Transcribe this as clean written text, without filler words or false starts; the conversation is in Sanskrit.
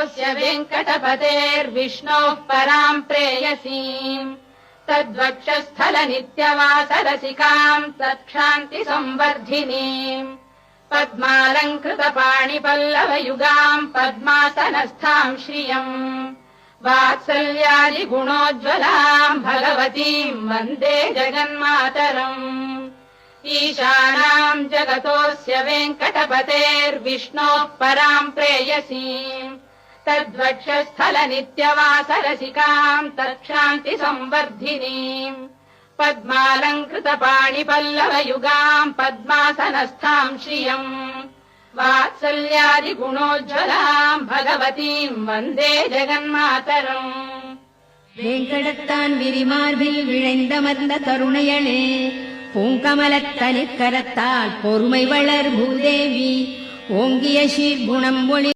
जगतोऽस्य वेङ्कटपतेर्विष्णोः पराम् प्रेयसीम् तद्वक्षस्थलनित्यवासरसिकाम् तत्क्षान्तिसंवर्धिनीम् पद्मालङ्कृतपाणिपल्लवयुगाम् पद्मासनस्थाम् श्रियम् वात्सल्यादिगुणोज्ज्वलाम् भगवतीम् वन्दे जगन्मातरम् ईशानाम् जगतोऽस्य वेङ्कटपतेर्विष्णोः पराम् प्रेयसीम् तद्वक्षस्थलनित्यवासरसिकाम् तत्क्षान्तिसंवर्धिनीम् पद्मालङ्कृतपाणिपल्लवयुगाम् पद्मासनस्थाम् श्रियम् वात्सल्यादिगुणोज्ज्वलाम् भगवतीम् वन्दे जगन्मातरम् வேங்கடத்தான் விரிமார்பில் விழைந்தமர்ந்த கருணையளே பூங்கமலத்தனிற்கரத்தால் பொறுமை வளர் பூதேவி ஓங்கிய சீர்குணம் ஒளி